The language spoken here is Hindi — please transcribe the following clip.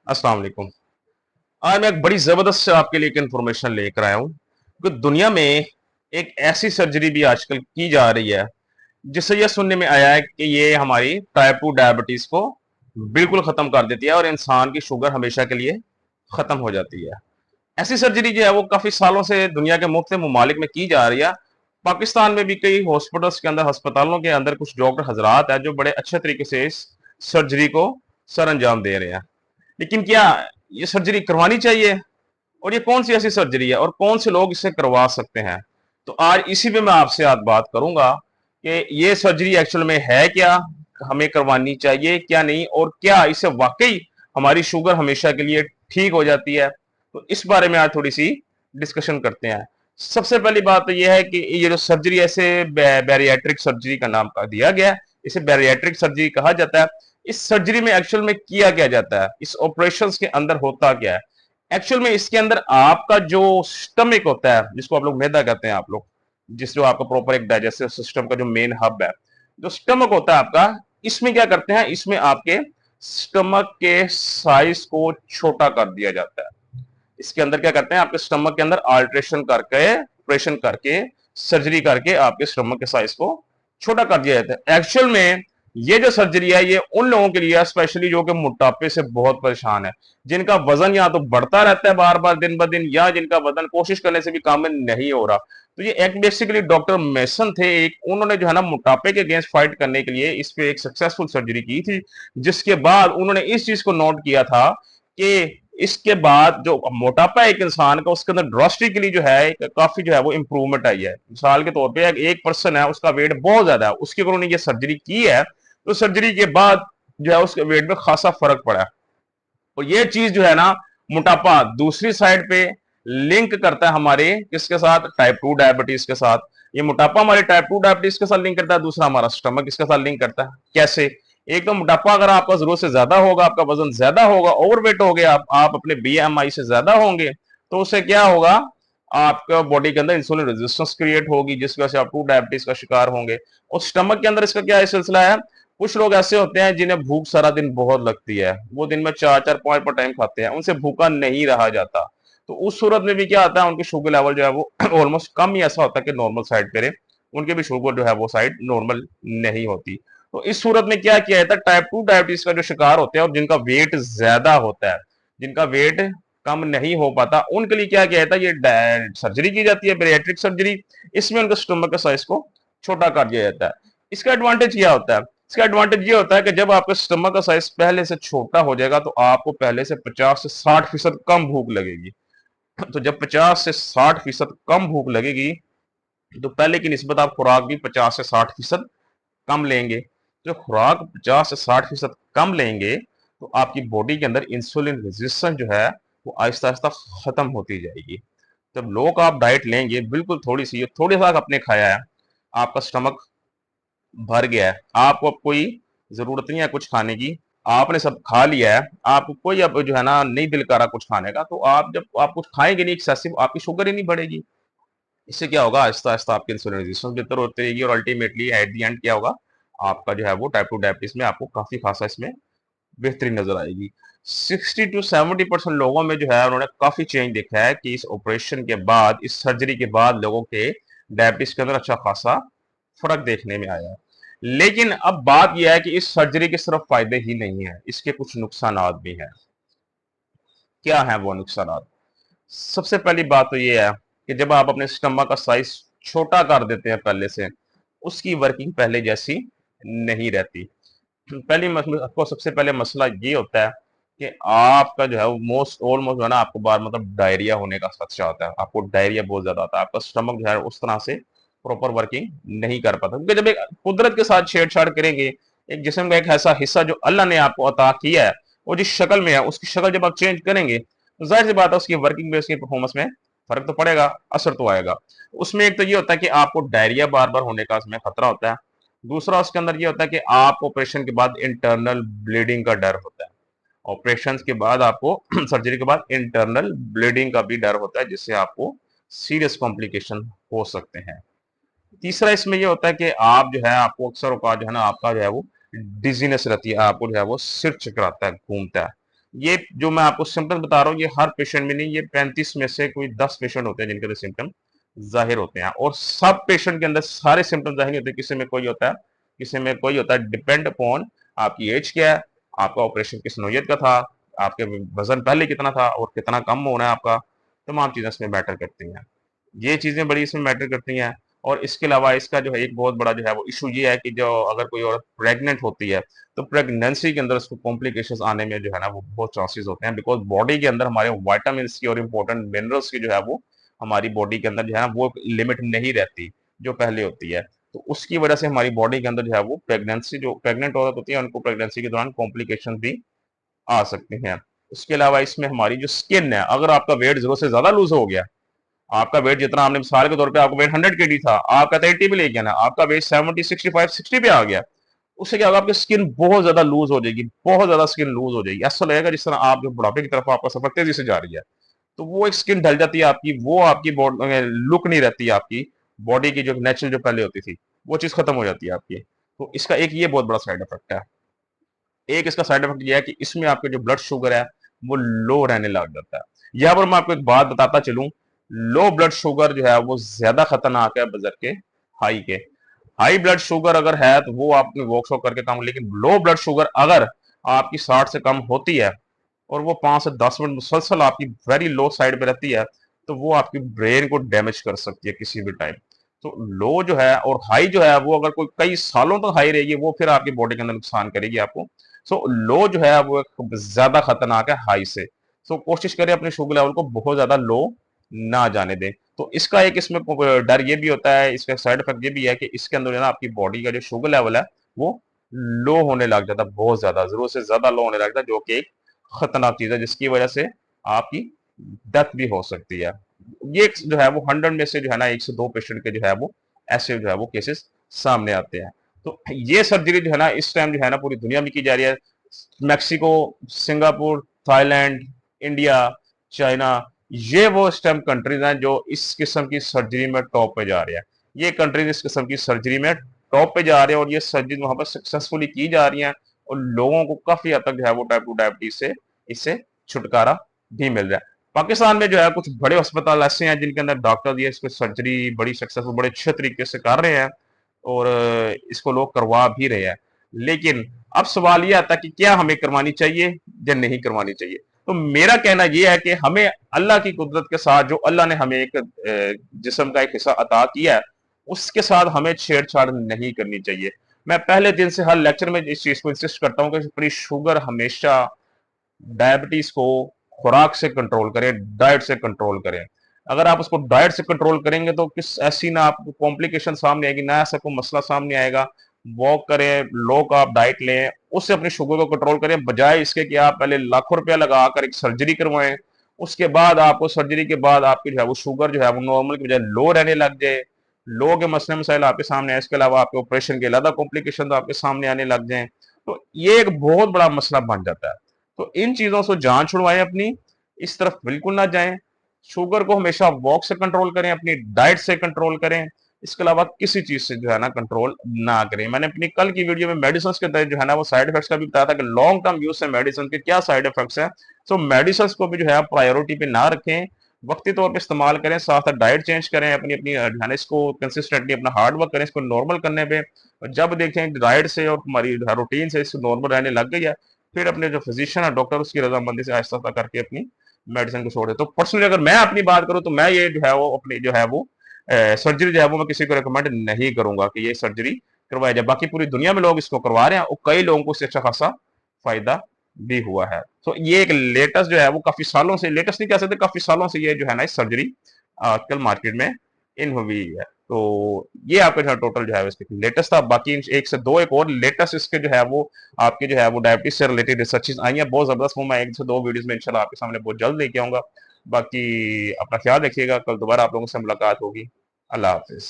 अस्सलाम वालेकुम। आज मैं एक बड़ी जबरदस्त से आपके लिए एक इंफॉर्मेशन लेकर आया हूँ कि दुनिया में एक ऐसी सर्जरी भी आजकल की जा रही है जिससे यह सुनने में आया है कि ये हमारी टाइप 2 डायबिटीज को बिल्कुल खत्म कर देती है और इंसान की शुगर हमेशा के लिए खत्म हो जाती है। ऐसी सर्जरी जो है वो काफी सालों से दुनिया के मुख्तलिफ ममालिक में की जा रही है। पाकिस्तान में भी कई हॉस्पिटल्स के अंदर, अस्पतालों के अंदर कुछ डॉक्टर हजरात है जो बड़े अच्छे तरीके से इस सर्जरी को सर अंजाम दे रहे हैं। लेकिन क्या ये सर्जरी करवानी चाहिए, और ये कौन सी ऐसी सर्जरी है और कौन से लोग इसे करवा सकते हैं? तो आज इसी पे मैं आपसे आज बात करूंगा कि ये सर्जरी एक्चुअल में है क्या, हमें करवानी चाहिए क्या नहीं, और क्या इससे वाकई हमारी शुगर हमेशा के लिए ठीक हो जाती है। तो इस बारे में आज थोड़ी सी डिस्कशन करते हैं। सबसे पहली बात तो यह है कि ये जो सर्जरी ऐसे बैरियाट्रिक सर्जरी का नाम दिया गया है, इसे बैरियाट्रिक सर्जरी कहा जाता है। इस सर्जरी में एक्चुअल में किया क्या जाता है, इस ऑपरेशन के अंदर होता क्या है? एक्चुअल में इसके अंदर आपका जो स्टमक होता है, जिसको आप लोग मैदा कहते हैं, आप लोग जिस जो आपका प्रॉपर एक डाइजेस्टिव सिस्टम का जो मेन हब है, जो स्टमक होता है आपका, इसमें क्या करते हैं, इसमें आपके स्टमक के साइज को छोटा कर दिया जाता है। इसके अंदर क्या करते हैं, आपके स्टमक के अंदर अल्ट्रेशन करके, ऑपरेशन करके, सर्जरी करके आपके स्टमक के साइज को छोटा कर दिया जाता है। एक्चुअल में ये जो सर्जरी है ये उन लोगों के लिए, स्पेशली जो कि मोटापे से बहुत परेशान है, जिनका वजन या तो बढ़ता रहता है बार बार दिन ब दिन, या जिनका वजन कोशिश करने से भी कम नहीं हो रहा। तो ये एक बेसिकली डॉक्टर मेसन थे, एक उन्होंने जो है ना मोटापे के अगेंस्ट फाइट करने के लिए इस पे एक सक्सेसफुल सर्जरी की थी। जिसके बाद उन्होंने इस चीज को नोट किया था कि इसके बाद जो मोटापा है एक इंसान का, उसके अंदर ड्रास्टिकली जो है काफी जो है वो इंप्रूवमेंट आई है। मिसाल के तौर पे एक पर्सन है, उसका वेट बहुत ज्यादा है, उसकी अगर उन्होंने ये सर्जरी की है तो सर्जरी के बाद जो है उसके वेट में खासा फर्क पड़ा है। और ये चीज जो है ना, मोटापा दूसरी साइड पे लिंक करता है हमारे किसके साथ, टाइप 2 डायबिटीज के साथ। ये मोटापा हमारे टाइप 2 डायबिटीज के साथ लिंक करता है, दूसरा हमारा स्टमक इसके साथ लिंक करता है। कैसे? एक तो मोटापा अगर आपका जरूरत से ज्यादा होगा, आपका वजन ज्यादा होगा, ओवरवेट हो गया, आप अपने बीएमआई से ज्यादा होंगे, तो उससे क्या होगा, आपका बॉडी के अंदर इंसुलिन रेजिस्टेंस क्रिएट होगी, जिसकी वजह से आप 2 डायबिटीज का शिकार होंगे। और स्टमक के अंदर इसका क्या सिलसिला है, कुछ लोग ऐसे होते हैं जिन्हें भूख सारा दिन बहुत लगती है, वो दिन में 4-4 5 टाइम खाते हैं, उनसे भूखा नहीं रहा जाता। तो उस सूरत में भी क्या आता है, उनकी शुगर लेवल जो है वो ऑलमोस्ट कम ही ऐसा होता है कि नॉर्मल साइड पे रहे, उनके भी शुगर जो है वो साइड नॉर्मल नहीं होती। तो इस सूरत में क्या किया जाता है, टाइप 2 डायबिटीज का जो शिकार होते हैं और जिनका वेट ज्यादा होता है, जिनका वेट कम नहीं हो पाता, उनके लिए क्या किया जाता है, ये सर्जरी की जाती है, बेरिएट्रिक सर्जरी। इसमें उनके स्टमक के साइज को छोटा कर दिया जाता है। इसका एडवांटेज क्या होता है, इसका एडवांटेज ये होता है कि जब आपके स्टमक का साइज पहले से छोटा हो जाएगा तो आपको पहले से 50 से 60% कम भूख लगेगी। तो जब 50 से 60% कम भूख लगेगी, तो पहले की निस्बत आप खुराक भी 50 से 60% कम लेंगे। जो खुराक 50 से 60% कम लेंगे, तो आपकी बॉडी के अंदर इंसुलिन रेजिस्टेंस जो है वो आहिस्ता आहिस्ता खत्म होती जाएगी। जब लो आप डाइट लेंगे, बिल्कुल थोड़ी सी, थोड़ी सा आपने खाया है, आपका स्टमक भर गया है, आपको अब कोई जरूरत नहीं है कुछ खाने की, आपने सब खा लिया है, आपको कोई अब जो है ना नहीं दिल कर रहा कुछ खाने का, तो आप जब आप कुछ खाएंगे नहीं एक्सेसिव, आपकी शुगर ही नहीं बढ़ेगी। इससे क्या होगा, आहिस्ता आहिस्ता आपकी इंसुलिन रेजिस्टेंस बेहतर होती रहेगी, और अल्टीमेटली एट द एंड क्या होगा, आपका जो है वो टाइप 2 डायबिटीज में आपको काफी खासा इसमें बेहतरी नजर आएगी। 60 to 70% लोगों में जो है उन्होंने काफी चेंज देखा है कि इस ऑपरेशन के बाद, इस सर्जरी के बाद लोगों के डायबिटीज के अंदर अच्छा खासा फर्क देखने में आया है। लेकिन अब बात यह है कि इस सर्जरी के सिर्फ फायदे ही नहीं है, इसके कुछ नुकसान भी हैं। क्या है वो नुकसान? सबसे पहली बात तो ये है कि जब आप अपने स्टमक का साइज छोटा कर देते हैं पहले से, उसकी वर्किंग पहले जैसी नहीं रहती। पहली आपको सबसे पहले मसला ये होता है कि आपका जो है वो मोस्ट ऑलमोस्ट जो है ना, आपको बार मतलब डायरिया होने का खदशा होता है, आपको डायरिया बहुत ज्यादा आता है, आपका स्टमक जो है उस तरह से प्रॉपर वर्किंग नहीं कर पाता, क्योंकि जब एक कुदरत के साथ छेड़छाड़ करेंगे, एक जिस्म का एक ऐसा हिस्सा जो अल्लाह ने आपको अता किया है, वो जिस शक्ल में है, उसकी शक्ल जब आप चेंज करेंगे, तो जाहिर सी बात है उसकी वर्किंग में, उसकी परफॉर्मेंस में फर्क तो पड़ेगा, असर तो आएगा। उसमें एक तो ये होता है कि आपको डायरिया बार बार होने का उसमें खतरा होता है। दूसरा उसके अंदर ये होता है कि आप ऑपरेशन के बाद इंटरनल ब्लीडिंग का डर होता है। ऑपरेशन के बाद आपको सर्जरी के बाद इंटरनल ब्लीडिंग का भी डर होता है, जिससे आपको सीरियस कॉम्प्लिकेशन हो सकते हैं। तीसरा इसमें ये होता है कि आप जो है, आपको अक्सर औकात जो है ना, आपका जो है वो डिजीनेस रहती है, आपको जो है वो सिर चकराता है, घूमता है। ये जो मैं आपको सिम्टम्स बता रहा हूँ ये हर पेशेंट में नहीं, ये 35 में से कोई 10 पेशेंट होते हैं जिनके सिम्टम जाहिर होते हैं, और सब पेशेंट के अंदर सारे सिम्टम जाहिर नहीं होते, किसी में कोई होता है, किसी में कोई होता है। डिपेंड अपॉन आपकी एज क्या है, आपका ऑपरेशन किस नौयत का था, आपके वजन पहले कितना था और कितना कम होना है आपका, तमाम चीजें इसमें मैटर करती हैं। ये चीजें बड़ी इसमें मैटर करती हैं। और इसके अलावा इसका जो है एक बहुत बड़ा जो है वो इशू ये है कि जो अगर कोई औरत प्रेग्नेंट होती है तो प्रेगनेंसी के अंदर उसको कॉम्प्लिकेशंस आने में जो है ना वो बहुत चांसेस होते हैं, बिकॉज बॉडी के अंदर हमारे वाइटामिन की और इंपॉर्टेंट मिनरल्स की जो है वो हमारी बॉडी के अंदर जो है ना वो लिमिट नहीं रहती जो पहले होती है। तो उसकी वजह से हमारी बॉडी के अंदर जो है वो प्रेगनेंसी, जो प्रेग्नेंट औरत होती है उनको प्रेगनेंसी के दौरान कॉम्प्लिकेशन भी आ सकते हैं। उसके अलावा इसमें हमारी जो स्किन है, अगर आपका वेट जरूरत से ज्यादा लूज हो गया, आपका वेट जितना आपने मिसाल के तौर पे आपका वेट 100 kg था, आपका 80 पे ले गया ना, आपका वेट 70 65 60 पे आ गया, उससे क्या होगा, आपकी स्किन बहुत ज्यादा लूज हो जाएगी, बहुत ज्यादा स्किन लूज हो जाएगी, ऐसा लगेगा जिस तरह आप जो बुढ़ापे की तरफ आपका सफर तेजी से जा रही है। तो वो एक स्किन ढल जाती है आपकी, वो आपकी बॉडी लुक नहीं रहती है, आपकी बॉडी की जो नेचुरल जो पहले होती थी वो चीज खत्म हो जाती है आपकी। तो इसका एक ये बहुत बड़ा साइड इफेक्ट है। एक इसका साइड इफेक्ट ये है कि इसमें आपके जो ब्लड शुगर है वो लो रहने लग जाता है। यहाँ पर मैं आपको एक बात बताता चलूं, लो ब्लड शुगर जो है वो ज्यादा खतरनाक है बजर के हाई के। हाई ब्लड शुगर अगर है तो वो आपने वॉक शॉक करके काम, लेकिन लो ब्लड शुगर अगर आपकी 60 से कम होती है और वो 5 से 10 मिनट मुसलसल आपकी वेरी लो साइड पे रहती है, तो वो आपकी ब्रेन को डैमेज कर सकती है किसी भी टाइम। तो लो जो है और हाई जो है वो अगर कोई कई सालों तक हाई रहेगी वो फिर आपकी बॉडी के अंदर नुकसान करेगी आपको। सो लो जो है वो ज्यादा खतरनाक है हाई से। सो कोशिश करें अपने शुगर लेवल को बहुत ज्यादा लो ना जाने दें। तो इसका एक इसमें डर ये भी होता है, इसका साइड इफेक्ट ये भी है कि इसके अंदर जो है ना आपकी बॉडी का जो शुगर लेवल है वो लो होने लग जाता है, बहुत ज्यादा जरूरत से ज्यादा लो होने लगता है, जो कि एक खतरनाक चीज है जिसकी वजह से आपकी डेथ भी हो सकती है। ये जो है वो 100 में से जो है ना 1 से 2 पेशेंट के जो है वो ऐसे जो है वो केसेस सामने आते हैं। तो ये सर्जरी जो है ना इस टाइम जो है ना पूरी दुनिया में की जा रही है। Mexico, Singapore, Thailand, India, China, ये वो इस टाइम कंट्रीज हैं जो इस किस्म की सर्जरी में टॉप पे जा रहे हैं। ये कंट्रीज इस किस्म की सर्जरी में टॉप पे जा रहे हैं और ये सर्जरी वहां पर सक्सेसफुली की जा रही हैं और लोगों को काफी हद तक जो है वो टाइप 2 डायबिटीज से इससे छुटकारा भी मिल रहा है। पाकिस्तान में जो है कुछ बड़े अस्पताल ऐसे हैं जिनके अंदर डॉक्टर ये इसको सर्जरी बड़ी सक्सेसफुल बड़े अच्छे तरीके से कर रहे हैं और इसको लोग करवा भी रहे हैं। लेकिन अब सवाल ये आता है कि क्या हमें करवानी चाहिए या नहीं करवानी चाहिए। तो मेरा कहना यह है कि हमें अल्लाह की कुदरत के साथ जो अल्लाह ने हमें एक जिस्म का एक हिस्सा अता किया है उसके साथ हमें छेड़छाड़ नहीं करनी चाहिए। मैं पहले दिन से हर लेक्चर में इस चीज को इंसिस्ट करता हूँ कि अपनी शुगर हमेशा डायबिटीज को खुराक से कंट्रोल करें, डाइट से कंट्रोल करें। अगर आप उसको डाइट से कंट्रोल करेंगे तो किस ऐसी ना आपको कॉम्प्लिकेशन सामने आएगी, ना ऐसा कोई मसला सामने आएगा। वॉक करें, लो कार्ब डाइट लें, उससे अपनी शुगर को कंट्रोल करें, बजाय इसके कि आप पहले लाखों रुपया लगाकर एक सर्जरी करवाएं, उसके बाद आपको सर्जरी के बाद आपकी जो है वो शुगर जो है वो नॉर्मल की बजाय लो रहने लग जाए, लो के मसले मसाइल आपके सामने आए, इसके अलावा आपके ऑपरेशन के अलावा कॉम्प्लिकेशन आपके सामने आने लग जाए, तो ये एक बहुत बड़ा मसला बन जाता है। तो इन चीजों से जान छुड़वाएं अपनी, इस तरफ बिल्कुल ना जाएं। शुगर को हमेशा वॉक से कंट्रोल करें, अपनी डाइट से कंट्रोल करें, इसके अलावा किसी चीज से जो है ना कंट्रोल ना करें। मैंने अपनी कल की वीडियो में मेडिसिन के तहत जो है ना वो साइड इफेक्ट्स का भी बताया था कि लॉन्ग टर्म यूज से मेडिसिन के क्या साइड इफेक्ट्स हैं। सो मेडिसिन को भी जो है प्रायोरिटी पे ना रखें, वक्ती तौर पे इस्तेमाल करें, साथ साथ डाइट चेंज करें, अपनी अपनी जो है ना इसको कंसिस्टेंटली अपना हार्ड वर्क करें इसको नॉर्मल करने पे। और जब देखें डाइट से और हमारी रूटीन से इसको नॉर्मल रहने लग गई है, फिर अपने जो फिजिशियन है डॉक्टर उसकी रजामंदी से आहिस्ता आहिस्ता करके अपनी मेडिसिन को छोड़ दे। तो पर्सनली अगर मैं अपनी बात करूं तो मैं ये जो है वो अपनी जो है वो सर्जरी जो है वो मैं किसी को रिकमेंड नहीं करूंगा कि ये सर्जरी करवाया जाए। बाकी पूरी दुनिया में लोग इसको करवा रहे हैं और कई लोगों को इससे अच्छा खासा फायदा भी हुआ है। तो ये एक लेटेस्ट जो है वो काफी सालों से, लेटेस्ट नहीं कह सकते, काफी सालों से ये जो है ना इस सर्जरी आजकल मार्केट में इन हुई है। तो ये आपका जो है टोटल जो है इसके लेटेस्ट था। बाकी 1 से 2 एक और लेटेस्ट इसके जो है वो आपके जो है वो डायबिटीज से रिलेटेड रिसर्चेस आई हैं बहुत जबरदस्त, वो मैं 1 से 2 वीडियोस में इंशाल्लाह आपके सामने बहुत जल्द लेके आऊंगा। बाकी अपना ख्याल रखिएगा, कल दोबारा आप लोगों से मुलाकात होगी। अल्लाह हाफिज।